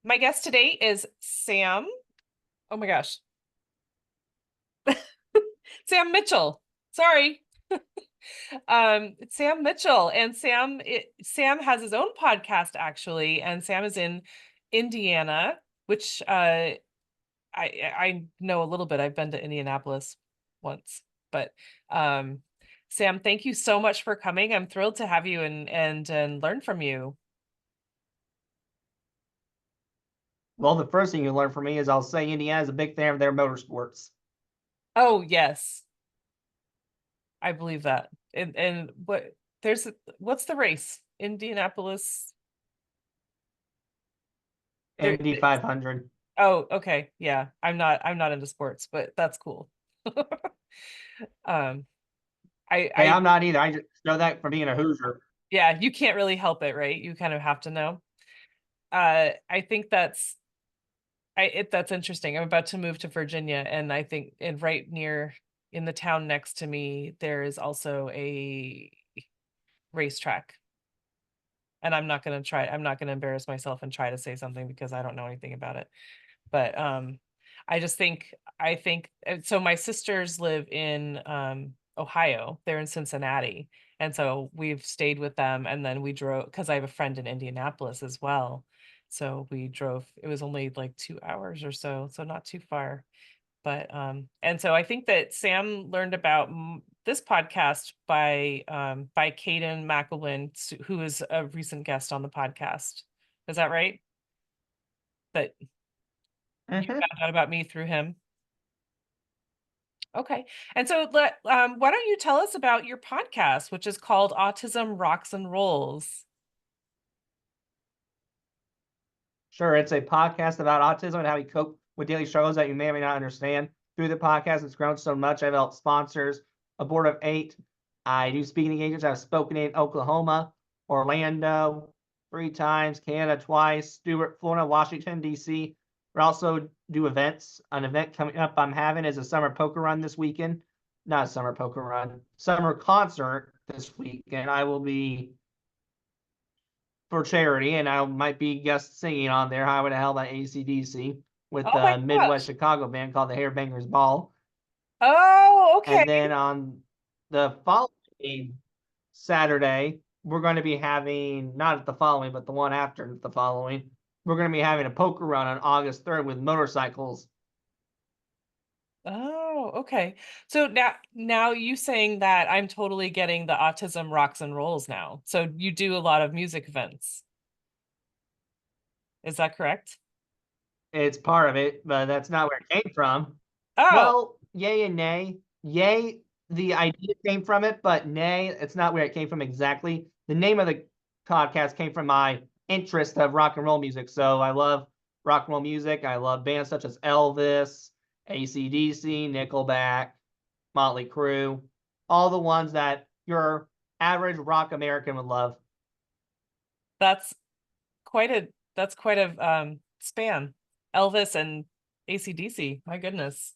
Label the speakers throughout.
Speaker 1: My guest today is Sam. Oh my gosh. Sam Mitchell. Sorry. It's Sam Mitchell. And Sam has his own podcast actually, and Sam is in Indiana, which I know a little bit. I've been to Indianapolis once. But um Sam, thank you so much for coming. I'm thrilled to have you and learn from you.
Speaker 2: Well, the first thing you learn from me is I'll say Indiana is a big fan of their motorsports.
Speaker 1: Oh, yes. I believe that. And what's the race? Indianapolis. There.
Speaker 2: Indy 500.
Speaker 1: Oh, okay. Yeah. I'm not into sports, but that's cool. Um,
Speaker 2: Hey,
Speaker 1: I
Speaker 2: I'm not either. I just know that from being a Hoosier.
Speaker 1: yeah, you can't really help it, right? You kind of have to know. I think that's interesting. I'm about to move to Virginia, and I think and right near in the town next to me, there is also a racetrack. And I'm not gonna embarrass myself and try to say something because I don't know anything about it. But I just think I think so my sisters live in Ohio. They're in Cincinnati. And so we've stayed with them, and then we drove because I have a friend in Indianapolis as well. So we drove, it was only like 2 hours or so, so not too far. But and so I think that Sam learned about this podcast by Caden McElwin, who is a recent guest on the podcast. Is that right? That you
Speaker 2: Hmm.
Speaker 1: found out about me through him? Okay. And so why don't you tell us about your podcast, which is called Autism Rocks and Rolls?
Speaker 2: Sure, it's a podcast about autism and how we cope with daily struggles that you may or may not understand. Through the podcast, it's grown so much. I've helped sponsors, a board of 8. I do speaking engagements. I've spoken in Oklahoma, Orlando 3 times, Canada twice, Stewart, Florida, Washington, D.C. We also do events. An event coming up I'm having is a summer poker run this weekend. Not a summer poker run, summer concert this weekend. I will be for charity, and I might be guest singing on there. Highway to Hell by AC/DC with
Speaker 1: Oh my
Speaker 2: the Midwest
Speaker 1: gosh.
Speaker 2: Chicago band called the Hairbangers Ball.
Speaker 1: Oh, okay.
Speaker 2: And then on the following Saturday, we're going to be having, not the following, but the one after the following, we're going to be having a poker run on August 3rd with motorcycles.
Speaker 1: Oh, okay. So now you saying that I'm totally getting the Autism Rocks and Rolls now. So you do a lot of music events. Is that correct?
Speaker 2: It's part of it, but that's not where it came from.
Speaker 1: Oh,
Speaker 2: Well, yay and nay. Yay, the idea came from it, but nay, it's not where it came from exactly. The name of the podcast came from my interest of rock and roll music. So I love rock and roll music. I love bands such as Elvis, AC/DC, Nickelback, Motley Crue, all the ones that your average rock American would love.
Speaker 1: that's that's quite a span. Elvis and AC/DC. My goodness.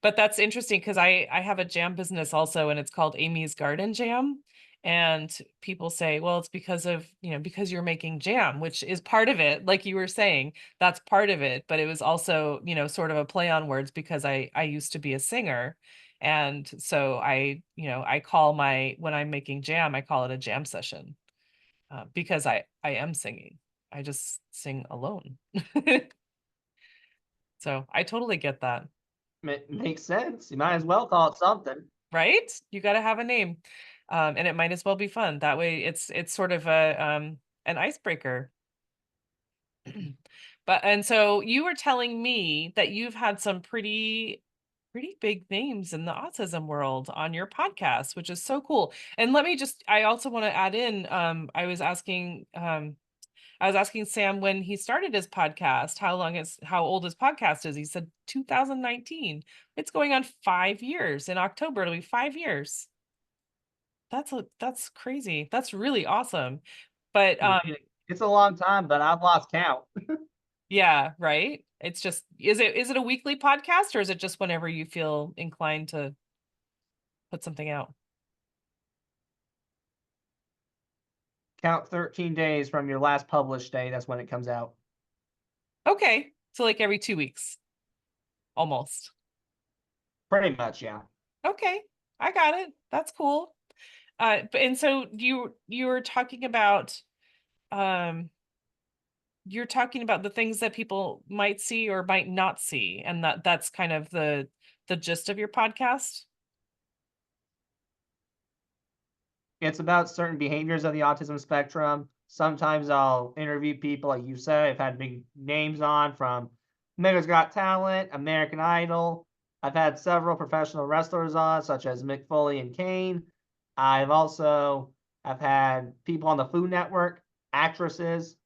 Speaker 1: But that's interesting because I have a jam business also, and it's called Amy's Garden Jam. And people say, well, it's because of, because you're making jam, which is part of it. Like you were saying, that's part of it. But it was also, sort of a play on words because I used to be a singer. And so I call when I'm making jam, I call it a jam session, because I am singing. I just sing alone. So I totally get that.
Speaker 2: It makes sense. You might as well call it something.
Speaker 1: Right? You got to have a name. And it might as well be fun. That way it's sort of a an icebreaker. But and so you were telling me that you've had some pretty big names in the autism world on your podcast, which is so cool. And I also want to add in, I was asking Sam when he started his podcast, how old his podcast is. He said 2019. It's going on 5 years. In October, it'll be 5 years. That's crazy. That's really awesome. But
Speaker 2: It's a long time, but I've lost count.
Speaker 1: yeah, right. It's just is it a weekly podcast, or is it just whenever you feel inclined to put something out?
Speaker 2: Count 13 days from your last published day. That's when it comes out.
Speaker 1: Okay. So like every 2 weeks, almost.
Speaker 2: Pretty much, yeah.
Speaker 1: Okay. I got it. That's cool. And so you were talking about um you're talking about the things that people might see or might not see, and that's kind of the gist of your podcast.
Speaker 2: It's about certain behaviors of the autism spectrum. Sometimes I'll interview people, like you said. I've had big names on from America's Got Talent, American Idol. I've had several professional wrestlers on, such as Mick Foley and Kane. I've had people on the Food Network, actresses,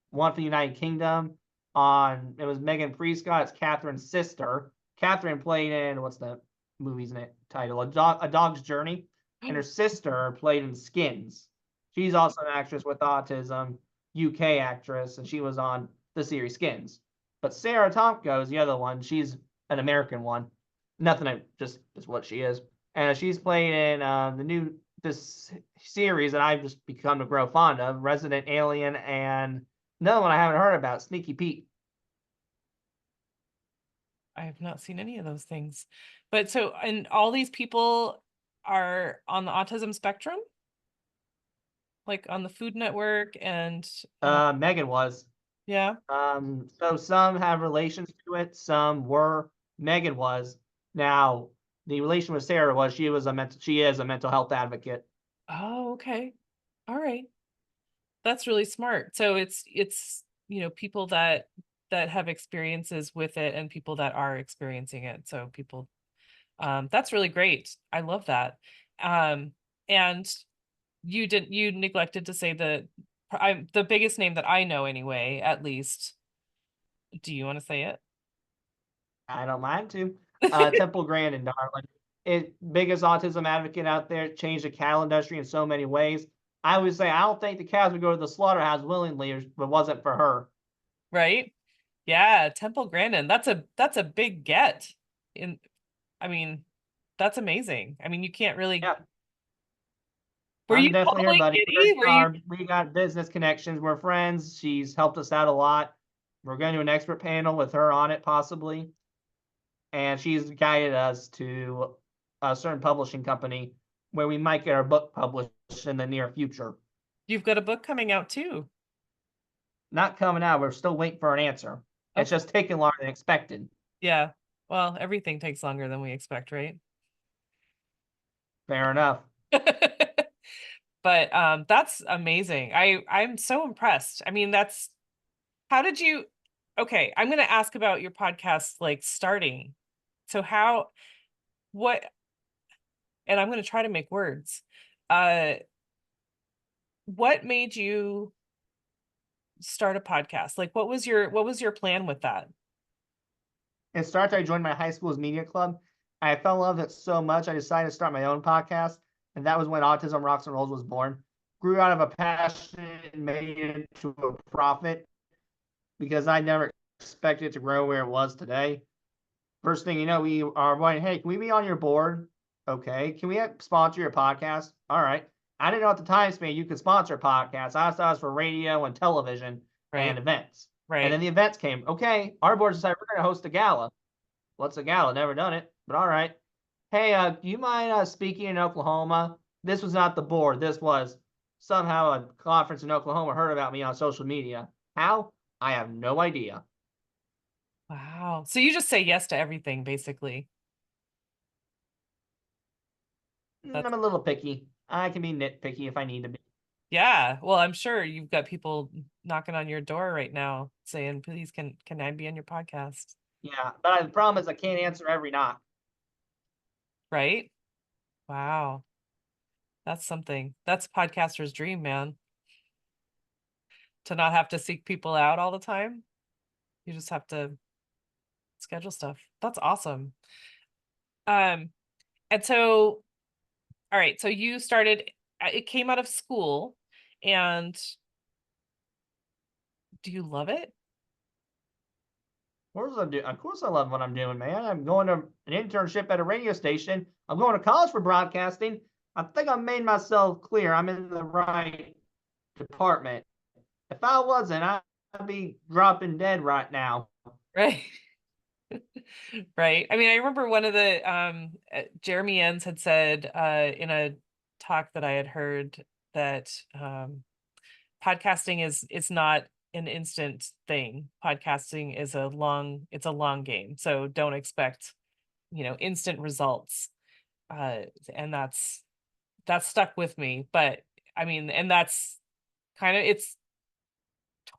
Speaker 2: one from the United Kingdom. It was Megan Prescott. It's Catherine's sister. Catherine played in what's the movie's title? A Dog's Journey, and her sister played in Skins. She's also an actress with autism, UK actress, and she was on the series Skins. But Sarah Tomko is the other one. She's an American one. Nothing, just what she is. And she's played in this series that I've just become to grow fond of, Resident Alien, and another one I haven't heard about, Sneaky Pete.
Speaker 1: I have not seen any of those things. But so, and all these people are on the autism spectrum, like on the Food Network and
Speaker 2: Megan was.
Speaker 1: yeah.
Speaker 2: So some have relations to it, some were. Megan was. Now, the relation with Sarah was she is a mental health advocate.
Speaker 1: Oh, okay. All right. That's really smart. So it's, people that have experiences with it and people that are experiencing it. So people that's really great. I love that. And you neglected to say the biggest name that I know anyway, at least. Do you want to say
Speaker 2: I don't mind to.
Speaker 1: it?
Speaker 2: Temple Grandin, darling. Biggest autism advocate out there, changed the cattle industry in so many ways. I would say I don't think the cows would go to the slaughterhouse willingly if it wasn't for her.
Speaker 1: Right? Yeah, Temple Grandin. That's a big get. In I mean, that's amazing. I mean, you can't really.
Speaker 2: Yeah,
Speaker 1: Were you
Speaker 2: I'm definitely her
Speaker 1: totally
Speaker 2: buddy.
Speaker 1: giddy? Were you
Speaker 2: We got business connections. We're friends. She's helped us out a lot. We're going to do an expert panel with her on it, possibly. And she's guided us to a certain publishing company where we might get our book published in the near future.
Speaker 1: you've got a book coming out too.
Speaker 2: Not coming out. We're still waiting for an answer. It's
Speaker 1: Okay.
Speaker 2: just taking longer than expected.
Speaker 1: Yeah. Well, everything takes longer than we expect, right?
Speaker 2: Fair enough.
Speaker 1: But that's amazing. I'm so impressed. I mean, that's how did you okay, I'm gonna ask about your podcast like starting. So what and I'm gonna try to make words. Uh what made you start a podcast? Like what was your plan with that?
Speaker 2: It started, I joined my high school's media club. I fell in love with it so much, I decided to start my own podcast. And that was when Autism Rocks and Rolls was born. Grew out of a passion and made it into a profit because I never expected it to grow where it was today. First thing you know, we are going, hey, can we be on your board? Okay. Can we sponsor your podcast? All right. I didn't know at the time, Span, you could sponsor podcasts. I thought it was for radio and television and
Speaker 1: Right.
Speaker 2: events. And
Speaker 1: Right.
Speaker 2: then the events came. Okay, our board decided we're going to host a gala. What's a gala? Never done it, but all right. Hey, do you mind speaking in Oklahoma? This was not the board. This was somehow a conference in Oklahoma heard about me on social media. How? I have no idea.
Speaker 1: Wow. So you just say yes to everything, basically. That's
Speaker 2: I'm a little picky. I can be nitpicky if I need to be.
Speaker 1: yeah. Well, I'm sure you've got people knocking on your door right now saying, please, can I be on your podcast?
Speaker 2: Yeah, but the problem is I can't answer every knock.
Speaker 1: Right? Wow. That's something. That's a podcaster's dream, man. To not have to seek people out all the time. You just have to schedule stuff. That's awesome. Um, and so, all right, so you started, it came out of school, and do you love it?
Speaker 2: Of course, I love what I'm doing, man. I'm going to an internship at a radio station. I'm going to college for broadcasting. I think I made myself clear. I'm in the right department. If I wasn't, be dropping dead right now.
Speaker 1: Right. Right. I mean, I remember one of the Jeremy Enns had said in a talk that I had heard that podcasting is not an instant thing. Podcasting is it's a long game. So don't expect, instant results. Uh and that's stuck with me. But I mean, and that's kind of it's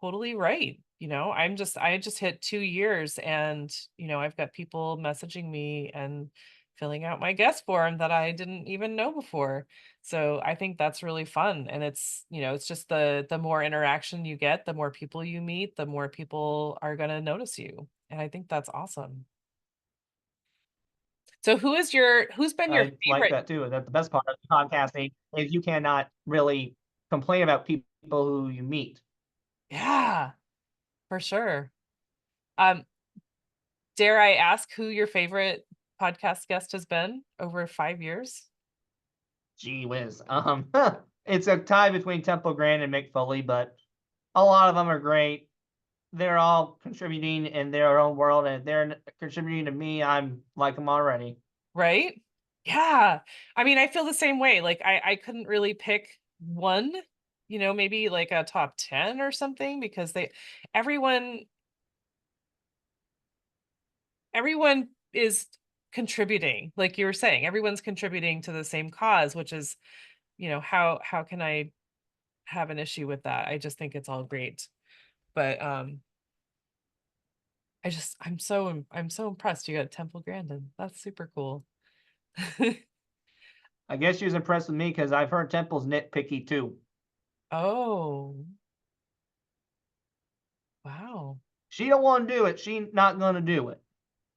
Speaker 1: totally right. I just hit 2 years, and I've got people messaging me and filling out my guest form that I didn't even know before. So I think that's really fun. And it's just the more interaction you get, the more people you meet, the more people are gonna notice you. And I think that's awesome. So who's been your
Speaker 2: I like
Speaker 1: favorite?
Speaker 2: that too. That the best part of podcasting is you cannot really complain about people who you meet.
Speaker 1: Yeah, for sure. Um, dare I ask who your favorite podcast guest has been over 5 years?
Speaker 2: Gee whiz. It's a tie between Temple Grandin and Mick Foley, but a lot of them are great. They're all contributing in their own world, and if they're contributing to me, I'm like them already.
Speaker 1: Right? Yeah. I mean, I feel the same way. Like I couldn't really pick one, maybe like a top 10 or something, because everyone everyone is contributing. Like you were saying, everyone's contributing to the same cause, which is, how can I have an issue with that? I just think it's all great. But I'm so impressed you got Temple Grandin. That's super cool.
Speaker 2: I guess she was impressed with me because I've heard Temple's nitpicky too.
Speaker 1: Oh, wow.
Speaker 2: She don't want to do it. She not gonna do it.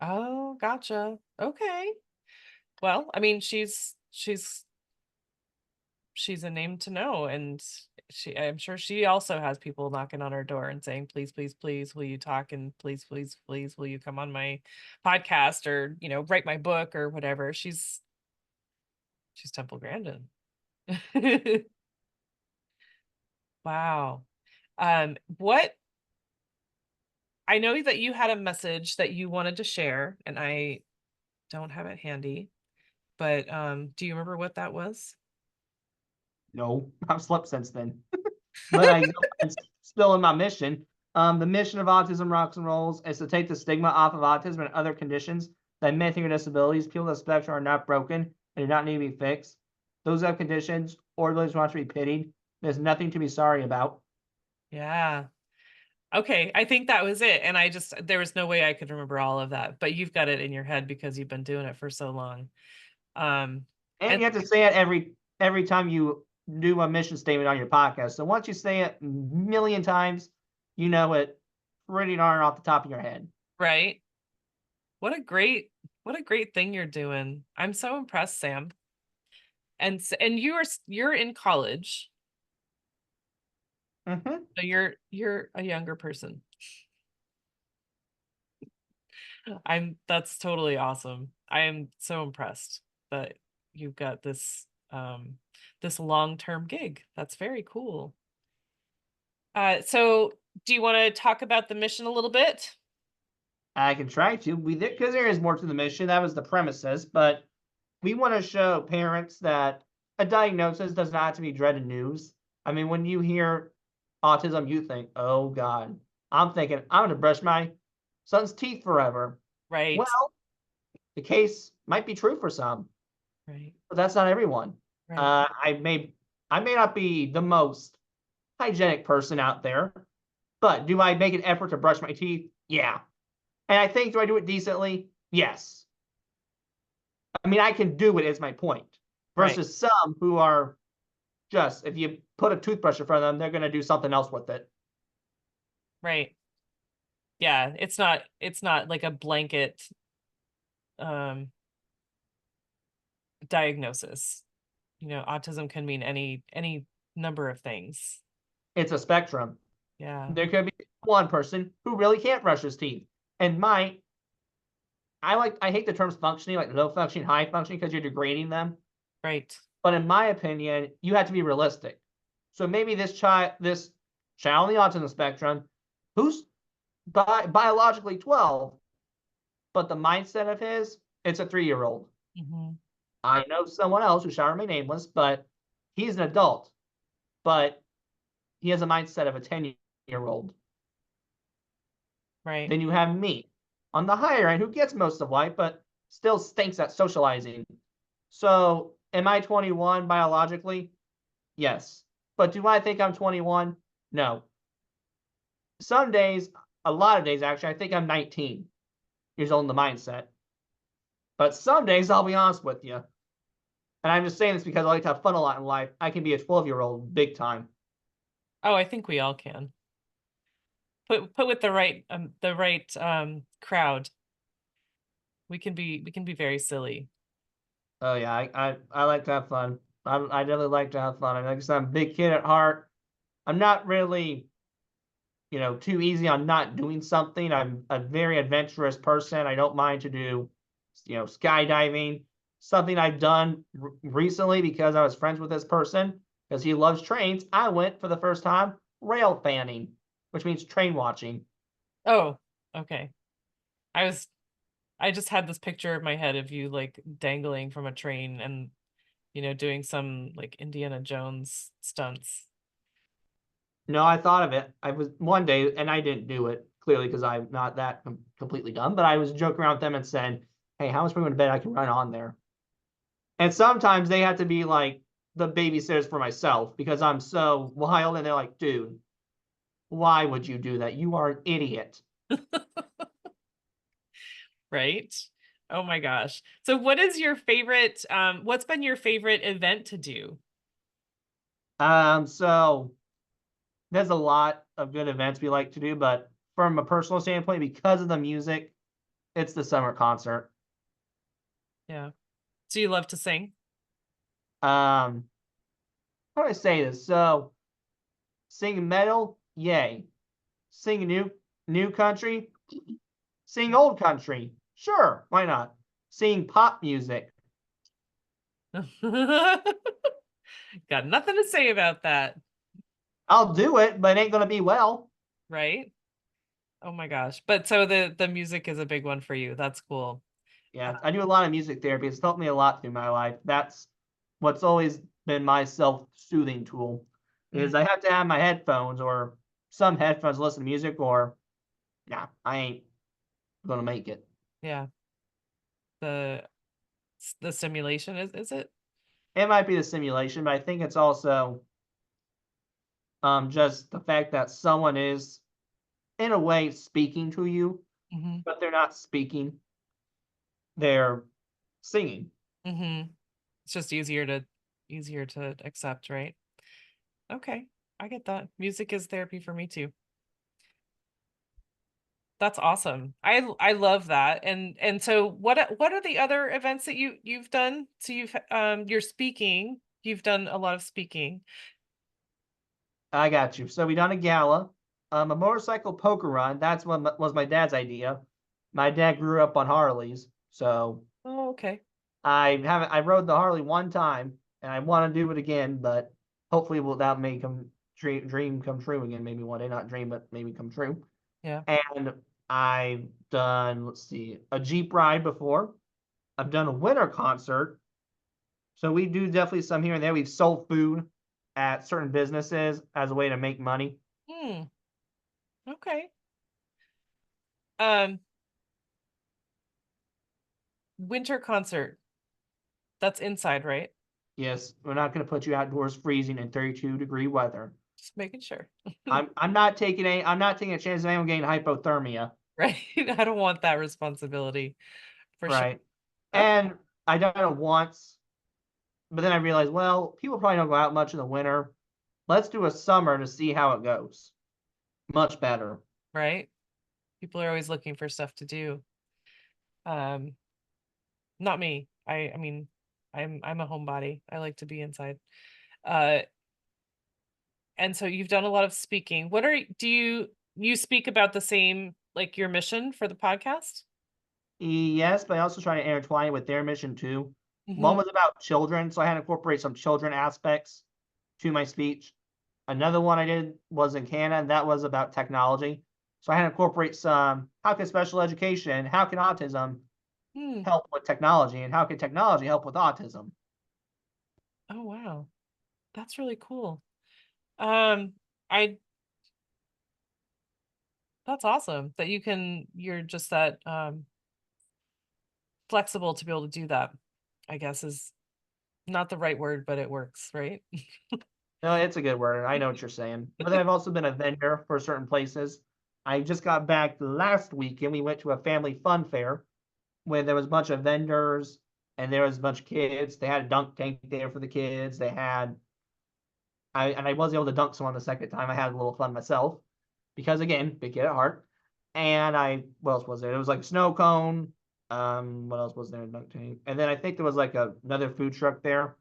Speaker 1: Oh, gotcha. Okay. Well, I mean, she's a name to know, and I'm sure she also has people knocking on her door and saying, "Please, please, please, will you talk, and please, please, please, will you come on my podcast, or, write my book or whatever." She's Temple Grandin. Wow. What I know that you had a message that you wanted to share, and I don't have it handy, but do you remember what that was?
Speaker 2: No, I've slept since then. But I know it's still in my mission. The mission of Autism Rocks and Rolls is to take the stigma off of autism and other conditions that men with disabilities, people with the spectrum are not broken and do not need to be fixed. Those who have conditions or those who want to be pitied, there's nothing to be sorry about.
Speaker 1: Yeah. Okay, I think that was it, and there was no way I could remember all of that, but you've got it in your head because you've been doing it for so long. Um,
Speaker 2: And
Speaker 1: and
Speaker 2: you have to say it every time you do a mission statement on your podcast. So once you say it a million times, you know it pretty darn off the top of your head.
Speaker 1: right? What a great thing you're doing. I'm so impressed, Sam. And you're in college,
Speaker 2: Hmm.
Speaker 1: so you're a younger person. That's totally awesome. I am so impressed that you've got this long-term gig. That's very cool. So do you want to talk about the mission a little bit?
Speaker 2: I can try to. We because there is more to the mission. That was the premises, but we want to show parents that a diagnosis does not have to be dreaded news. I mean, when you hear autism, you think, "Oh God." I'm thinking I'm going to brush my son's teeth forever.
Speaker 1: Right,
Speaker 2: Well, the case might be true for some,
Speaker 1: right,
Speaker 2: but that's not everyone.
Speaker 1: right,
Speaker 2: Uh, I may I may not be the most hygienic person out there, but do I make an effort to brush my teeth? Yeah. And I think, do I do it decently? Yes. I mean, I can do it, is my point.
Speaker 1: right,
Speaker 2: Versus some who are just, if you put a toothbrush in front of them, they're going to do something else with it.
Speaker 1: right. Yeah, it's not like a blanket um diagnosis. Autism can mean any number of things.
Speaker 2: It's a spectrum.
Speaker 1: Yeah,
Speaker 2: There could be one person who really can't brush his teeth and might. I hate the terms functioning, like low functioning, high functioning, because you're degrading them.
Speaker 1: right.
Speaker 2: But in my opinion, you have to be realistic. So maybe this child on the autism spectrum who's biologically 12, but the mindset of his, it's a 3-year-old.
Speaker 1: Mhm.
Speaker 2: I know someone else who shall remain nameless, but he's an adult, but he has a mindset of a 10-year-old.
Speaker 1: Right.
Speaker 2: Then you have me on the higher end who gets most of life, but still stinks at socializing. So, am I 21 biologically? Yes. But do I think I'm 21? No. Some days, a lot of days actually, I think I'm 19 years old in the mindset. But some days, I'll be honest with you, and I'm just saying this because I like to have fun a lot in life. I can be a 12-year-old big time.
Speaker 1: Oh, I think we all can. Put with the right crowd. We can be very silly.
Speaker 2: Oh yeah, I like to have fun. I definitely like to have fun. Like I said, I'm a big kid at heart. I'm not really, too easy on not doing something. I'm a very adventurous person. I don't mind to do, skydiving. Something I've done recently because I was friends with this person because he loves trains. I went for the first time rail fanning, which means train watching.
Speaker 1: Oh, okay. I was I just had this picture in my head of you like dangling from a train and doing some like Indiana Jones stunts.
Speaker 2: No, I thought of it. I was one day, and I didn't do it clearly because I'm not that completely dumb. But I was joking around with them and saying, "Hey, how much we going to bet I can run on there?" And sometimes they have to be like the babysitters for myself because I'm so wild, and they're like, "Dude, why would you do that? You are an idiot."
Speaker 1: Right? Oh my gosh. So what's been your favorite event to do?
Speaker 2: So there's a lot of good events we like to do, but from a personal standpoint, because of the music, it's the summer concert.
Speaker 1: Yeah. So you love to sing?
Speaker 2: Um, how do I say this? So sing metal, yay. Sing new country, sing old country. Sure, why not? Sing pop music.
Speaker 1: Got nothing to say about that,
Speaker 2: I'll do it, but it ain't gonna be well.
Speaker 1: right? Oh my gosh. But so the music is a big one for you. That's cool.
Speaker 2: Yeah, I do a lot of music therapy. It's helped me a lot through my life. That's what's always been my self-soothing tool.
Speaker 1: Mm,
Speaker 2: Is I have to have my headphones or some headphones to listen to music, or nah, I ain't gonna make it.
Speaker 1: yeah. The the simulation is it?
Speaker 2: It might be the simulation, but I think it's also just the fact that someone is in a way speaking to you,
Speaker 1: Mm-hmm.
Speaker 2: but they're not speaking. They're singing.
Speaker 1: Mm-hmm. It's just easier to accept, right? Okay. I get that. Music is therapy for me too. That's awesome. I love that. And so what are the other events that you've done? So you're speaking. You've done a lot of speaking.
Speaker 2: I got you. So we done a gala, a motorcycle poker run. That's what was my dad's idea. My dad grew up on Harleys, so
Speaker 1: Oh, okay.
Speaker 2: I rode the Harley one time, and I want to do it again, but hopefully will that may come dream come true again. Maybe one day, not dream, but maybe come true.
Speaker 1: Yeah.
Speaker 2: And I've done, let's see, a Jeep ride before. I've done a winter concert. So we do definitely some here and there. We've sold food at certain businesses as a way to make money.
Speaker 1: Hmm. Okay. Um, winter concert. That's inside, right?
Speaker 2: Yes, we're not going to put you outdoors freezing in 32-degree weather.
Speaker 1: Just making sure.
Speaker 2: I'm not taking a chance of anyone getting hypothermia.
Speaker 1: Right? I don't want that responsibility for sure.
Speaker 2: Right.
Speaker 1: Okay.
Speaker 2: And I done it once, but then I realized, well, people probably don't go out much in the winter. Let's do a summer to see how it goes. Much better.
Speaker 1: Right? People are always looking for stuff to do. Um, not me. I mean, I'm a homebody. I like to be inside. Uh, and so you've done a lot of speaking. Do you speak about the same like your mission for the podcast?
Speaker 2: Yes, but I also try to intertwine it with their mission too.
Speaker 1: Hmm.
Speaker 2: One was about children, so I had to incorporate some children aspects to my speech. Another one I did was in Canada, and that was about technology. So I had to incorporate some, how can special education, how can autism
Speaker 1: Hmm.
Speaker 2: help with technology, and how can technology help with autism?
Speaker 1: Oh, wow. That's really cool. Um, I That's awesome that you're just that flexible to be able to do that. I guess is not the right word, but it works, right?
Speaker 2: No, it's a good word. I know what you're saying. But then I've also been a vendor for certain places. I just got back last week and we went to a family fun fair where there was a bunch of vendors and there was a bunch of kids. They had a dunk tank there for the kids. I wasn't able to dunk someone the second time. I had a little fun myself because again, big kid at heart. And what else was there? There was like a snow cone. What else was there in dunk tank? And then I think there was like another food truck there.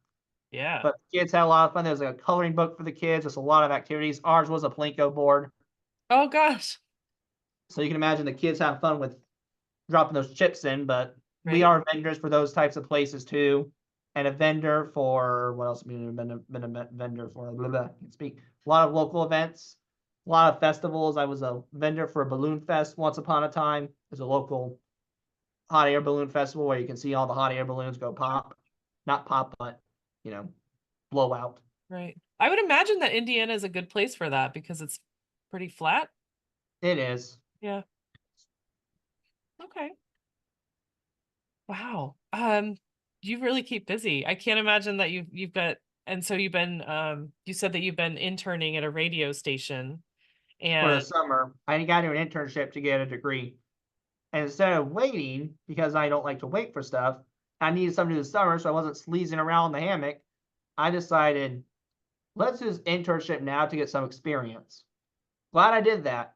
Speaker 1: Yeah.
Speaker 2: But the kids had a lot of fun. There was like a coloring book for the kids. Just a lot of activities. Ours was a Plinko board,
Speaker 1: Oh gosh.
Speaker 2: so you can imagine the kids have fun with dropping those chips in. But we
Speaker 1: Right?
Speaker 2: are vendors for those types of places too, and a vendor for what else? Been a vendor for blah, blah, can't speak. A lot of local events, a lot of festivals. I was a vendor for a balloon fest once upon a time. There's a local hot air balloon festival where you can see all the hot air balloons go pop, not pop, but you know, blow out.
Speaker 1: Right. I would imagine that Indiana is a good place for that because it's pretty flat.
Speaker 2: It is.
Speaker 1: Yeah. Okay. Wow. You really keep busy. I can't imagine that you've got and so you've been you said that you've been interning at a radio station
Speaker 2: For the
Speaker 1: and
Speaker 2: summer. I got to an internship to get a degree. And instead of waiting, because I don't like to wait for stuff, I needed something to do this summer, so I wasn't sleazing around in the hammock. I decided, let's do this internship now to get some experience. Glad I did that.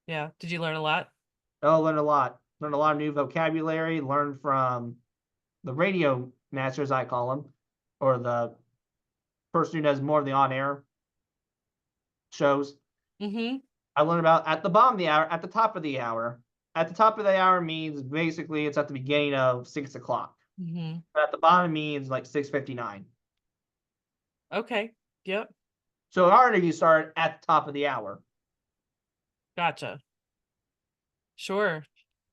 Speaker 1: yeah, did you learn a lot?
Speaker 2: Oh, learned a lot. Learned a lot of new vocabulary, learned from the radio masters, I call them, or the person who does more of the on air shows.
Speaker 1: Mm-hmm.
Speaker 2: I learned about at the bottom of the hour, at the top of the hour. At the top of the hour means basically it's at the beginning of 6 o'clock.
Speaker 1: Mm-hmm.
Speaker 2: But at the bottom means like 6:59.
Speaker 1: Okay. Yep.
Speaker 2: So our interview started at the top of the hour.
Speaker 1: Gotcha. Sure.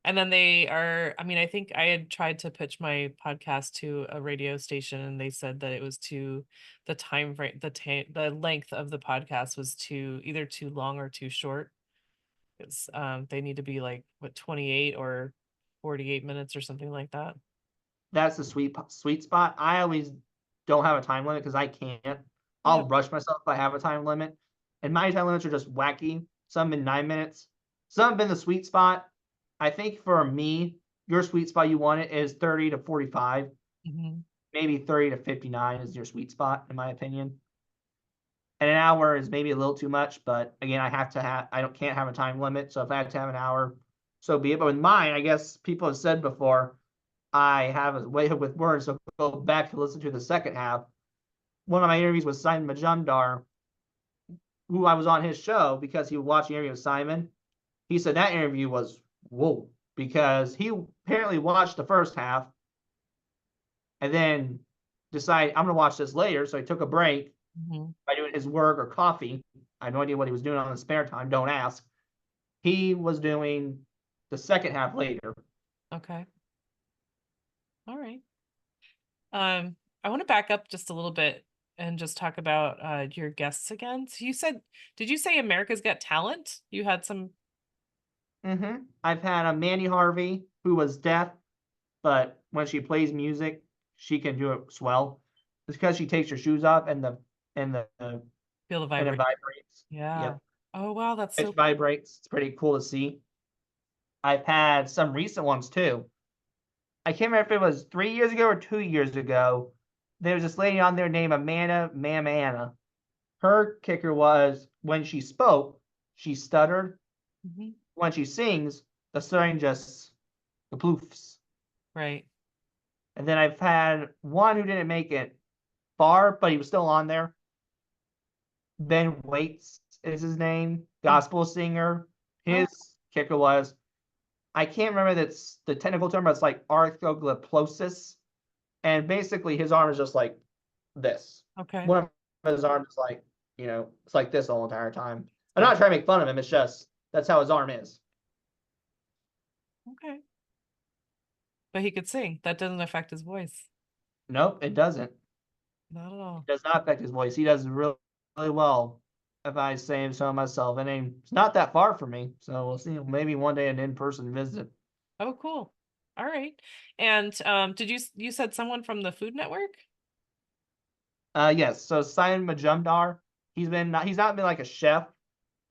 Speaker 1: And then they are, I mean, I think I had tried to pitch my podcast to a radio station and they said that it was too the time frame, the length of the podcast was too either too long or too short. It's they need to be like what 28 or 48 minutes or something like that.
Speaker 2: That's the sweet spot. I always don't have a time limit because I can't.
Speaker 1: Yeah.
Speaker 2: I'll rush myself if I have a time limit. And my time limits are just wacky. Some been 9 minutes. Some have been the sweet spot. I think for me, your sweet spot you want it is 30 to 45.
Speaker 1: Hmm.
Speaker 2: Maybe 30 to 59 is your sweet spot, in my opinion. And an hour is maybe a little too much, but again, I don't can't have a time limit. So if I have to have an hour, so be it. But with mine, I guess people have said before, I have a way with words. So go back to listen to the second half. One of my interviews with Simon Majumdar, who I was on his show because he was watching an interview with Simon. He said that interview was whoa, because he apparently watched the first half and then decided I'm gonna watch this later. So he took a break
Speaker 1: Hmm.
Speaker 2: by doing his work or coffee. I have no idea what he was doing on his spare time. Don't ask. He was doing the second half later.
Speaker 1: Okay. All right. Um, I want to back up just a little bit and just talk about your guests again. So you said, did you say America's Got Talent? You had some.
Speaker 2: I've had a Mandy Harvey who was deaf, but when she plays music, she can do it swell. It's because she takes her shoes off and the
Speaker 1: Feel the
Speaker 2: and it
Speaker 1: vibration.
Speaker 2: vibrates.
Speaker 1: Yeah.
Speaker 2: Yep,
Speaker 1: Oh wow, that's
Speaker 2: it
Speaker 1: so cool.
Speaker 2: vibrates. It's pretty cool to see. I've had some recent ones too. I can't remember if it was 3 years ago or 2 years ago. There was this lady on there named Amanda Mamma. Her kicker was when she spoke, she stuttered.
Speaker 1: Hmm.
Speaker 2: When she sings, the stuttering just the ploofs.
Speaker 1: Right.
Speaker 2: And then I've had one who didn't make it far, but he was still on there. Ben Waits is his name,
Speaker 1: Mm.
Speaker 2: gospel singer.
Speaker 1: Oh,
Speaker 2: His kicker was I can't remember that's the technical term, but it's like arthroglyplosis. And basically his arm is just like this.
Speaker 1: okay.
Speaker 2: One of his arms is like, it's like this the whole entire time. I'm
Speaker 1: Got
Speaker 2: not trying to make fun of him, it's just That's how his arm is.
Speaker 1: Okay. But he could sing. That doesn't affect his voice.
Speaker 2: Nope, it doesn't.
Speaker 1: Not at all.
Speaker 2: It does not affect his voice. He does really, really well, if I say so myself. And it's not that far from me, so we'll see. Maybe one day an in-person visit.
Speaker 1: Oh, cool. All right. And did you said someone from the Food Network?
Speaker 2: Yes. So Simon Majumdar, he's not been like a chef,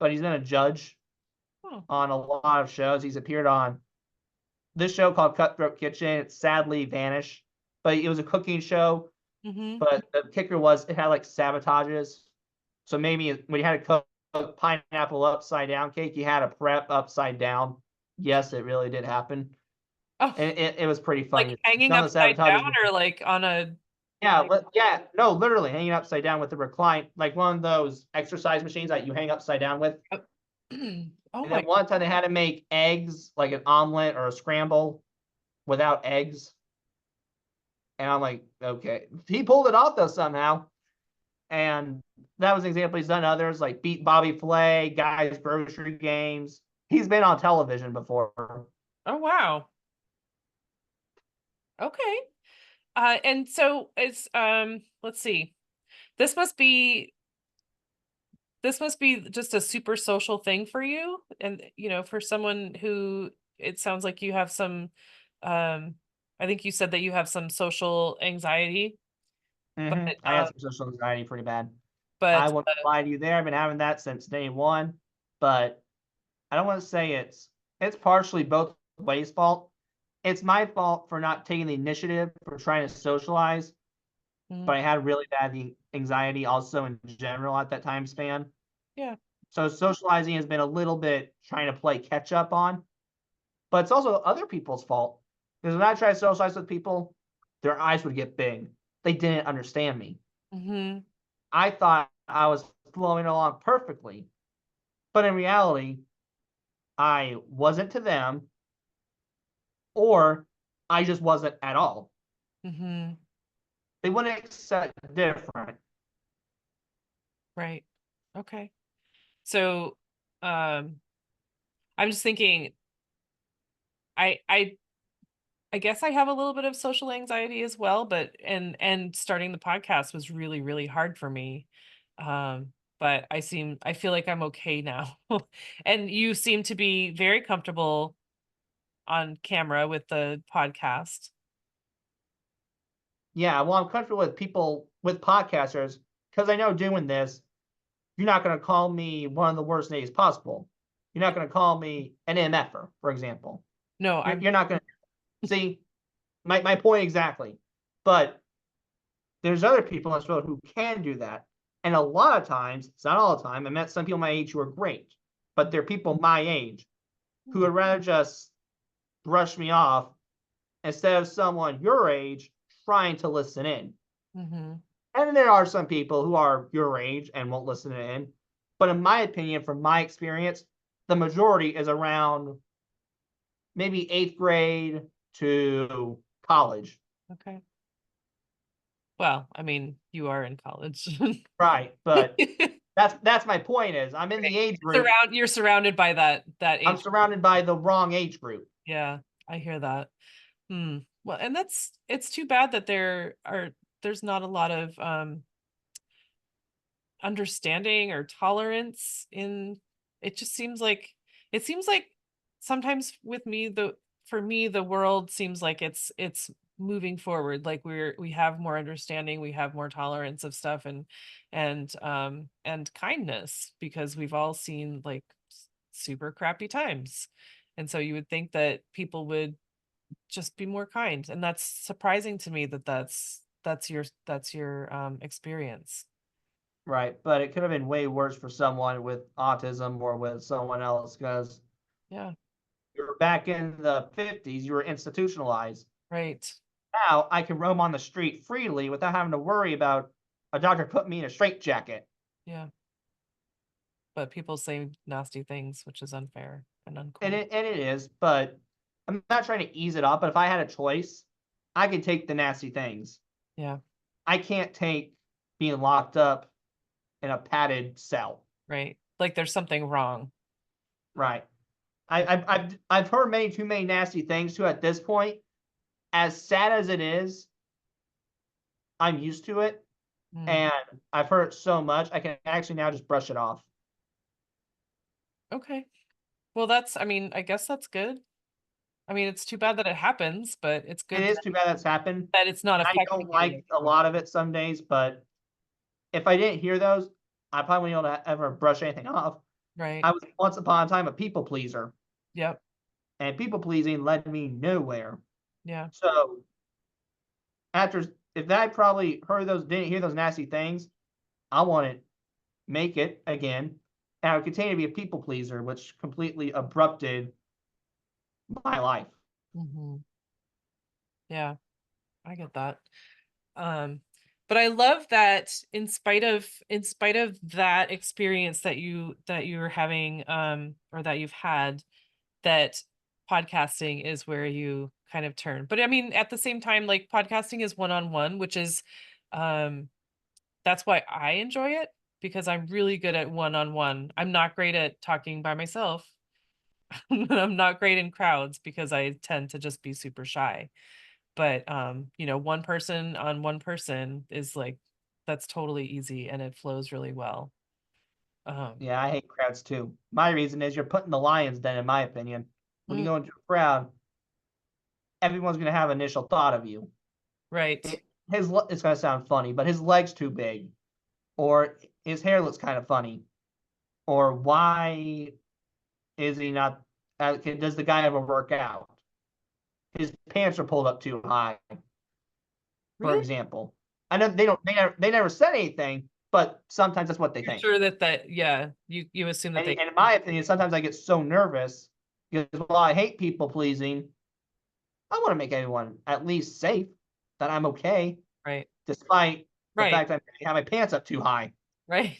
Speaker 2: but he's been a judge
Speaker 1: Oh.
Speaker 2: on a lot of shows. He's appeared on this show called Cutthroat Kitchen. It sadly vanished, but it was a cooking show.
Speaker 1: Mm-hmm.
Speaker 2: But the kicker was it had like sabotages. So maybe when you had to cook pineapple upside down cake, you had to prep upside down. Yes, it really did happen.
Speaker 1: Oh,
Speaker 2: And it was pretty
Speaker 1: like
Speaker 2: funny.
Speaker 1: hanging
Speaker 2: Some of the
Speaker 1: upside down
Speaker 2: sabotages,
Speaker 1: or like on a
Speaker 2: yeah,
Speaker 1: like
Speaker 2: yeah, no, literally hanging upside down with the recline, like one of those exercise machines that you hang upside down with.
Speaker 1: oh, oh
Speaker 2: And
Speaker 1: my
Speaker 2: then one time they had to make eggs, like an omelet or a scramble without eggs. And I'm like, okay. He pulled it off though somehow. And that was an example. He's done others like Beat Bobby Flay, Guys Grocery Games. He's been on television before.
Speaker 1: oh wow. Okay. And so it's let's see. This must be this must be just a super social thing for you. And for someone who it sounds like you have some I think you said that you have some social anxiety, but
Speaker 2: I got some social anxiety pretty bad. I
Speaker 1: but
Speaker 2: will not lie to you there. I've been having that since day one, but I don't want to say it's partially both ways' fault. It's my fault for not taking the initiative for trying to socialize,
Speaker 1: mm,
Speaker 2: but I had really bad anxiety also in general at that time span.
Speaker 1: yeah.
Speaker 2: So socializing has been a little bit trying to play catch up on, but it's also other people's fault. Because when I try to socialize with people, their eyes would get big. They didn't understand me.
Speaker 1: Hmm.
Speaker 2: I thought I was flowing along perfectly, but in reality, I wasn't to them, or I just wasn't at all.
Speaker 1: Hmm.
Speaker 2: They wouldn't accept different.
Speaker 1: Right. Okay. So um I'm just thinking I I I guess I have a little bit of social anxiety as well, but and starting the podcast was really, really hard for me. But I feel like I'm okay now. And you seem to be very comfortable on camera with the podcast.
Speaker 2: Yeah, well, I'm comfortable with people, with podcasters, because I know doing this, you're not going to call me one of the worst names possible. You're not going to call me an MFer, for example.
Speaker 1: No,
Speaker 2: You're not going to see my point exactly. But there's other people in this world who can do that. And a lot of times, it's not all the time, I met some people my age who are great, but they're people my age who would rather just brush me off instead of someone your age trying to listen in.
Speaker 1: mm-hmm.
Speaker 2: And then there are some people who are your age and won't listen in. But in my opinion, from my experience, the majority is around maybe eighth grade to college.
Speaker 1: Okay. Well, I mean, you are in college.
Speaker 2: Right. But that's my point is I'm in the age group.
Speaker 1: You're surrounded by that
Speaker 2: I'm
Speaker 1: age.
Speaker 2: surrounded by the wrong age group.
Speaker 1: Yeah, I hear that. Hmm. Well, and it's too bad that there's not a lot of understanding or tolerance in it. Just seems like it seems like sometimes with me the for me the world seems like it's moving forward, like we have more understanding, we have more tolerance of stuff, and kindness, because we've all seen like super crappy times. And so you would think that people would just be more kind, and that's surprising to me that that's your experience.
Speaker 2: Right. But it could have been way worse for someone with autism or with someone else because
Speaker 1: Yeah,
Speaker 2: you're back in the 50s, you were institutionalized.
Speaker 1: right.
Speaker 2: Now I can roam on the street freely without having to worry about a doctor putting me in a straitjacket.
Speaker 1: Yeah, but people say nasty things, which is unfair and
Speaker 2: And
Speaker 1: uncool.
Speaker 2: it is, but I'm not trying to ease it off. But if I had a choice, I could take the nasty things.
Speaker 1: Yeah,
Speaker 2: I can't take being locked up in a padded cell.
Speaker 1: right. Like there's something wrong.
Speaker 2: Right. I've heard many too many nasty things too at this point. As sad as it is, I'm used to it,
Speaker 1: Mm,
Speaker 2: and I've heard it so much, I can actually now just brush it off.
Speaker 1: okay. Well, I mean, I guess that's good. I mean, it's too bad that it happens, but it's
Speaker 2: It
Speaker 1: good
Speaker 2: is too bad that's happened.
Speaker 1: that it's not
Speaker 2: I don't
Speaker 1: affecting you.
Speaker 2: like a lot of it some days, but if I didn't hear those, I probably wouldn't be able to ever brush anything off.
Speaker 1: Right.
Speaker 2: I was once upon a time a people pleaser,
Speaker 1: Yep.
Speaker 2: and people pleasing led me nowhere.
Speaker 1: Yeah.
Speaker 2: So after if I probably heard those didn't hear those nasty things, I wouldn't make it again. And I would continue to be a people pleaser, which completely abrupted my life.
Speaker 1: Mhm. Yeah, I get that. Um, but I love that in spite of that experience that you're having, or that you've had, that podcasting is where you kind of turn. But I mean, at the same time, like podcasting is one-on-one, which is, um, that's why I enjoy it because I'm really good at one-on-one. I'm not great at talking by myself. I'm not great in crowds because I tend to just be super shy. But, one person on one person is like that's totally easy and it flows really well. Um,
Speaker 2: Yeah, I hate crowds too. My reason is you're putting the lions den, in my opinion. When you
Speaker 1: mm,
Speaker 2: go into a crowd, everyone's gonna have initial thought of you.
Speaker 1: right,
Speaker 2: It's gonna sound funny, but his leg's too big, or his hair looks kind of funny, or why is he not? Does the guy ever work out? His pants are pulled up too high, for
Speaker 1: really?
Speaker 2: example. I know they don't. They never said anything, but sometimes that's what they
Speaker 1: You're
Speaker 2: think.
Speaker 1: sure that yeah, you assume that they
Speaker 2: And in my opinion, sometimes I get so nervous because while I hate people pleasing, I want to make everyone at least safe that I'm okay,
Speaker 1: right,
Speaker 2: despite the
Speaker 1: right,
Speaker 2: fact that I have my pants up too high.
Speaker 1: right.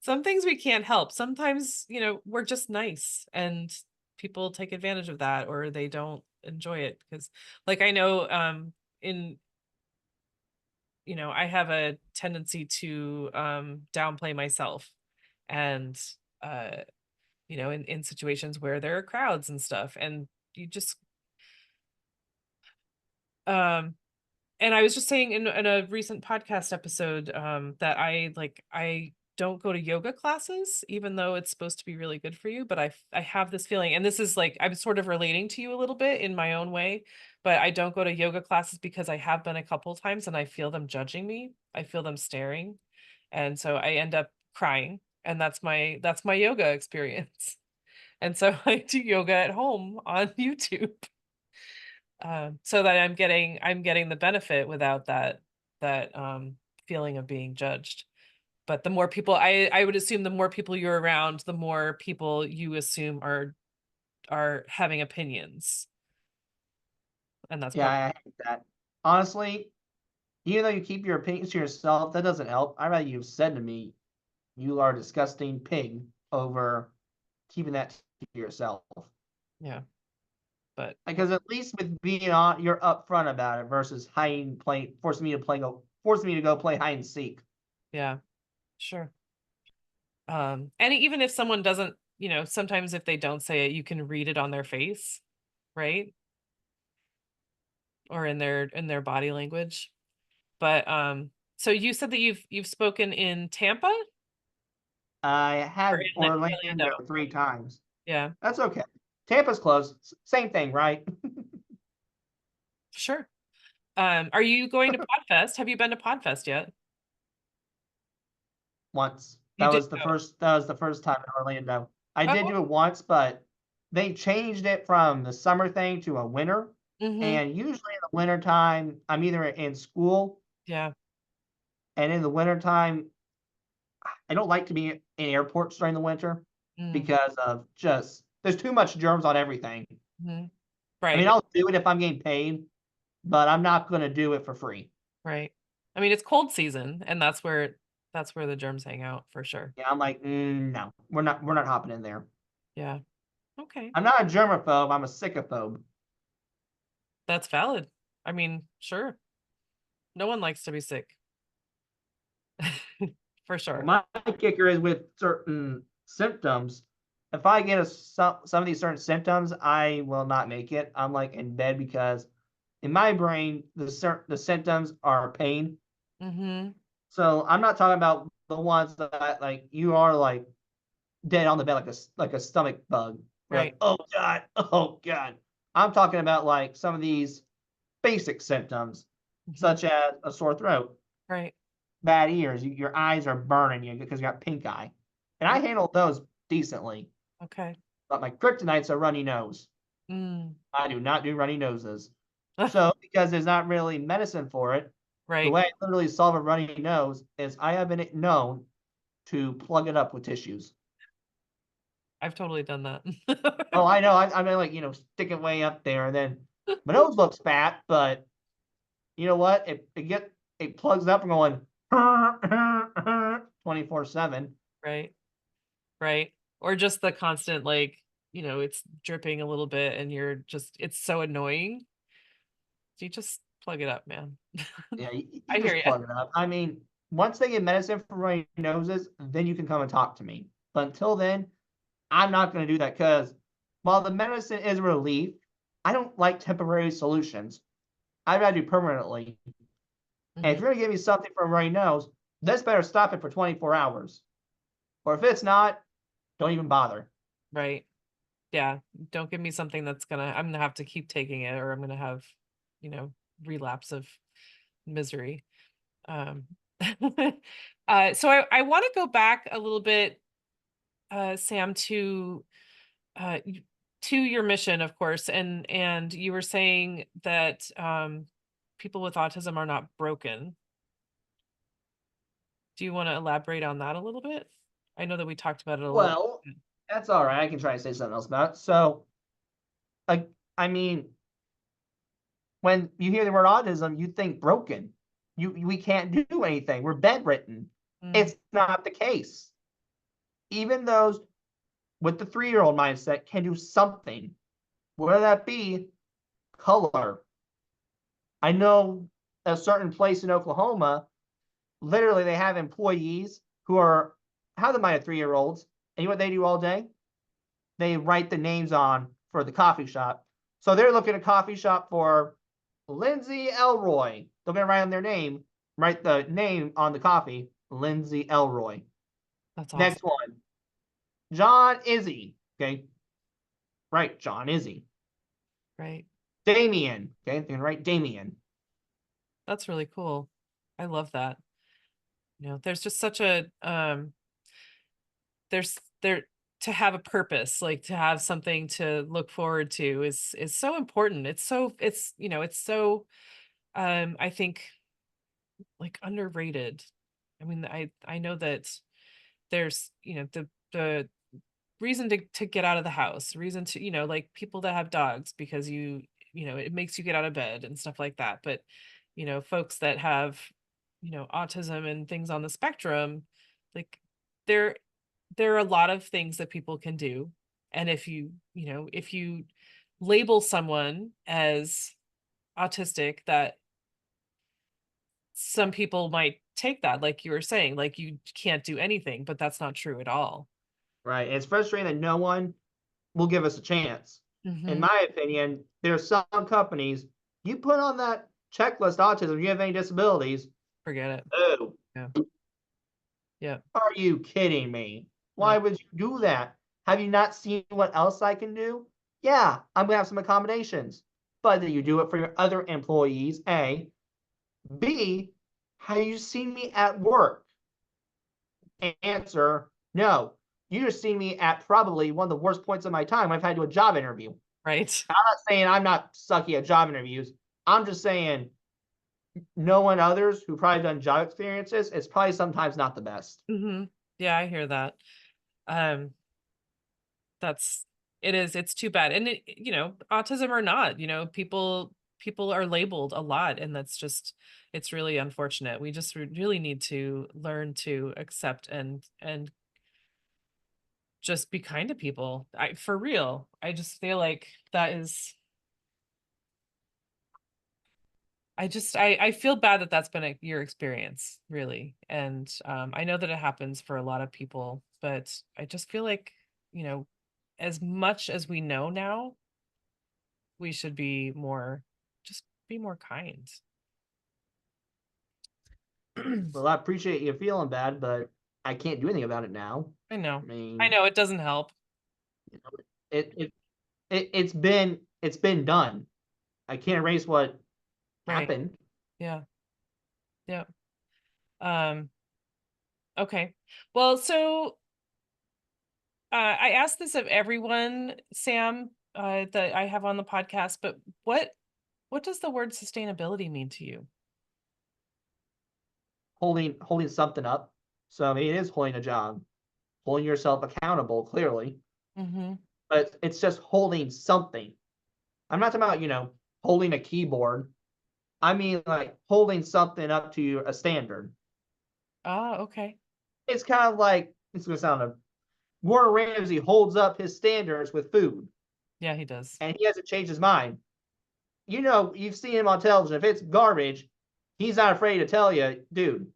Speaker 1: Some things we can't help. Sometimes, we're just nice and people take advantage of that or they don't enjoy it because like I know in I have a tendency to downplay myself and uh in situations where there are crowds and stuff and you just um and I was just saying in a recent podcast episode that I don't go to yoga classes even though it's supposed to be really good for you, but I have this feeling, and this is like I'm sort of relating to you a little bit in my own way, but I don't go to yoga classes because I have been a couple times and I feel them judging me. I feel them staring. And so I end up crying, and that's my yoga experience. And so I do yoga at home on YouTube, so that I'm getting the benefit without that feeling of being judged. But the more people I would assume the more people you're around, the more people you assume are having opinions, and that's
Speaker 2: Yeah,
Speaker 1: probably
Speaker 2: I hate that. Honestly, even though you keep your opinions to yourself, that doesn't help. I'd rather you've said to me, "You are a disgusting pig," over keeping that to yourself.
Speaker 1: yeah. But
Speaker 2: Because at least with being on, you're upfront about it versus hiding, play, forcing me to go play hide and seek.
Speaker 1: yeah, sure. And even if someone doesn't, sometimes if they don't say it, you can read it on their face, right? Or in their body language. But so you said that you've spoken in Tampa
Speaker 2: I
Speaker 1: or
Speaker 2: had
Speaker 1: in Orlando?
Speaker 2: Orlando 3 times.
Speaker 1: Yeah,
Speaker 2: That's okay. Tampa's close. Same thing, right?
Speaker 1: sure. Are you going to Podfest? Have you been to Podfest yet?
Speaker 2: Once.
Speaker 1: You did
Speaker 2: That was the first time in Orlando. I
Speaker 1: go.
Speaker 2: did do it once, but they changed it from the summer thing to a winter.
Speaker 1: Mm-hmm.
Speaker 2: And usually in the winter time, I'm either in school,
Speaker 1: Yeah.
Speaker 2: and in the winter time, I don't like to be in airports during the winter
Speaker 1: Mm-hmm.
Speaker 2: because of just there's too much germs on everything. I mean,
Speaker 1: Right.
Speaker 2: I'll do it if I'm getting paid, but I'm not going to do it for free.
Speaker 1: Right. I mean, it's cold season, and that's where the germs hang out for sure.
Speaker 2: Yeah, I'm like, no, we're not hopping in there.
Speaker 1: Yeah. Okay.
Speaker 2: I'm not a germaphobe. I'm a sycophobe.
Speaker 1: That's valid. I mean, sure. No one likes to be sick. For
Speaker 2: Well,
Speaker 1: sure.
Speaker 2: my kicker is with certain symptoms. if I get some of these certain symptoms, I will not make it. I'm like in bed because in my brain, the symptoms are pain.
Speaker 1: Mm-hmm.
Speaker 2: So I'm not talking about the ones that like you are like dead on the bed like a stomach bug. You're like,
Speaker 1: Right.
Speaker 2: oh god, oh god. I'm talking about like some of these basic symptoms,
Speaker 1: Mm-hmm.
Speaker 2: such as a sore throat,
Speaker 1: Right.
Speaker 2: bad ears, your eyes are burning you because you got pink eye, and I handled those decently.
Speaker 1: Okay.
Speaker 2: But my kryptonite's a runny nose.
Speaker 1: Mm.
Speaker 2: I do not do runny noses. So because there's not really medicine for it, the
Speaker 1: Right.
Speaker 2: way I literally solve a runny nose is I have been known to plug it up with tissues.
Speaker 1: I've totally done that.
Speaker 2: Oh, I know. I mean, like, stick it way up there, and then my nose looks fat, but you know what? It plugs up and going 24/7.
Speaker 1: Right. Right. Or just the constant, like, it's dripping a little bit and it's so annoying. So you just plug it up, man.
Speaker 2: Yeah, you
Speaker 1: I hear
Speaker 2: just
Speaker 1: you.
Speaker 2: plug it up. I mean, once they get medicine for runny noses, then you can come and talk to me. But until then, I'm not going to do that because while the medicine is relief, I don't like temporary solutions. I'd rather do permanently. And if
Speaker 1: Hmm.
Speaker 2: you're going to give me something for a runny nose, this better stop it for 24 hours. Or if it's not, don't even bother.
Speaker 1: Right. Yeah. Don't give me something I'm gonna have to keep taking it, or I'm gonna have, you know, relapse of misery. Um so I want to go back a little bit, Sam, uh y- to your mission, of course, and you were saying that people with autism are not broken. Do you want to elaborate on that a little bit? I know that we talked about it a little
Speaker 2: Well,
Speaker 1: bit.
Speaker 2: that's all right. I can try to say something else about it. So, like, I mean, when you hear the word autism, you think broken. We can't do anything. We're bedridden.
Speaker 1: Mm,
Speaker 2: It's not the case. Even those with the 3-year-old mindset can do something, whether that be color. I know a certain place in Oklahoma, literally they have employees who are how the mind of 3-year-olds, and you know what they do all day? They write the names on for the coffee shop. So they're looking at a coffee shop for Lindsay Elroy. They're gonna write on their name, write the name on the coffee, Lindsay Elroy.
Speaker 1: that's
Speaker 2: Next
Speaker 1: awesome.
Speaker 2: one, John Izzy. Okay, right, John Izzy.
Speaker 1: Right.
Speaker 2: Damien. Okay, they're gonna write Damien.
Speaker 1: That's really cool. I love that. There's just such a there's there to have a purpose, like to have something to look forward to is so important. It's so I think, like, underrated. I mean, I know that there's, the reason to get out of the house, reason to, like people that have dogs because it makes you get out of bed and stuff like that. But, folks that have, autism and things on the spectrum, like there there are a lot of things that people can do. And if you label someone as autistic, that some people might take that, like you were saying, like you can't do anything, but that's not true at all.
Speaker 2: Right. It's frustrating that no one will give us a chance. In
Speaker 1: Hmm.
Speaker 2: my opinion, there's some companies you put on that checklist autism, you have any disabilities.
Speaker 1: Forget it.
Speaker 2: Oh,
Speaker 1: Yeah. Yeah.
Speaker 2: are you kidding me? Why
Speaker 1: Right.
Speaker 2: would you do that? Have you not seen what else I can do? Yeah, I'm gonna have some accommodations. But do you do it for your other employees? A. B. Have you seen me at work? Answer, no. You just seen me at probably one of the worst points of my time. I've had to do a job interview.
Speaker 1: Right.
Speaker 2: I'm not saying I'm not sucky at job interviews. I'm just saying knowing others who probably done job experiences, it's probably sometimes not the best.
Speaker 1: Hmm. Yeah, I hear that. Um, that's it's too bad. And autism or not, people are labeled a lot, and it's really unfortunate. We just really need to learn to accept and just be kind to people. For real. I just feel like that is I feel bad that that's been your experience, really. And I know that it happens for a lot of people, but I just feel like, you know as much as we know now, we should be more, just be more kind.
Speaker 2: Well, I appreciate you feeling bad, but I can't do anything about it now.
Speaker 1: I know.
Speaker 2: I
Speaker 1: I
Speaker 2: mean,
Speaker 1: know it doesn't help.
Speaker 2: you know, it's been done. I can't erase what
Speaker 1: Right.
Speaker 2: happened.
Speaker 1: Yeah. Yeah. Um, okay. Well, so I asked this of everyone, Sam, that I have on the podcast, but what does the word sustainability mean to you?
Speaker 2: Holding something up. So I mean, it is holding a job, holding yourself accountable, clearly,
Speaker 1: Mhm.
Speaker 2: but it's just holding something. I'm not talking about, holding a keyboard. I mean, like holding something up to a standard.
Speaker 1: Ah, okay.
Speaker 2: It's kind of like it's gonna sound Gordon Ramsay holds up his standards with food,
Speaker 1: Yeah, he does.
Speaker 2: and he hasn't changed his mind. You've seen him on television. If it's garbage, he's not afraid to tell you, dude,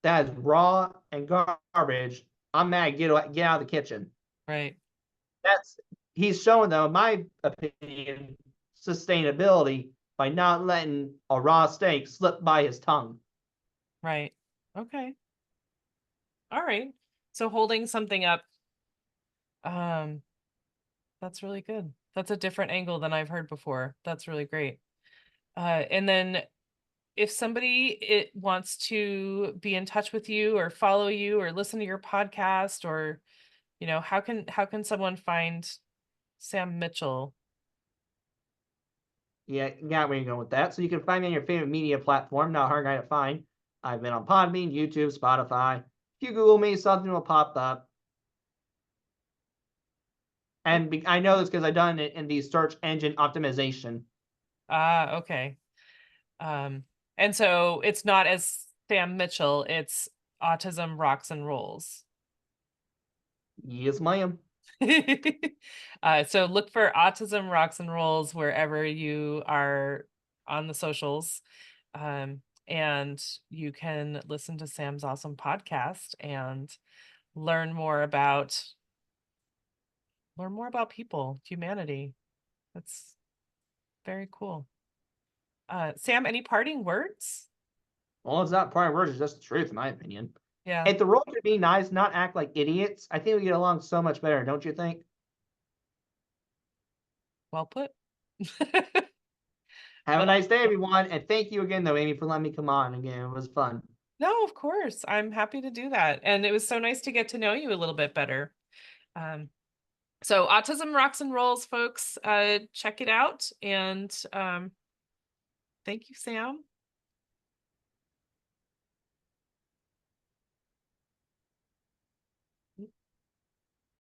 Speaker 2: that is raw and garbage. I'm mad. Get out of the kitchen.
Speaker 1: Right.
Speaker 2: That's He's showing them, in my opinion, sustainability by not letting a raw steak slip by his tongue.
Speaker 1: Right. Okay. All right. So holding something up, um, that's really good. That's a different angle than I've heard before. That's really great. And then if somebody wants to be in touch with you or follow you or listen to your podcast, or how can someone find Sam Mitchell?
Speaker 2: Yeah, you got where you're going with that. So you can find me on your favorite media platform. Not a hard guy to find. I've been on Podbean, YouTube, Spotify. If you Google me, something will pop up.
Speaker 1: Oh,
Speaker 2: And I know this because I've done it in the search engine optimization.
Speaker 1: ah, okay. Um, and so it's not as Sam Mitchell, it's Autism Rocks and Rolls.
Speaker 2: Yes, ma'am.
Speaker 1: So look for Autism Rocks and Rolls wherever you are on the socials. And you can listen to Sam's awesome podcast and learn more about people, humanity. That's very cool. Sam, any parting words?
Speaker 2: Well, it's not prime words, it's just the truth, in my opinion.
Speaker 1: Yeah,
Speaker 2: If the world could be nice, not act like idiots, I think we get along so much better, don't you think?
Speaker 1: well put.
Speaker 2: Have a
Speaker 1: Well,
Speaker 2: nice day, everyone. And thank you again, though, Amy, for letting me come on again. It was fun.
Speaker 1: no, of course. I'm happy to do that. And it was so nice to get to know you a little bit better. Um, so Autism Rocks and Rolls, folks, check it out. And thank you, Sam.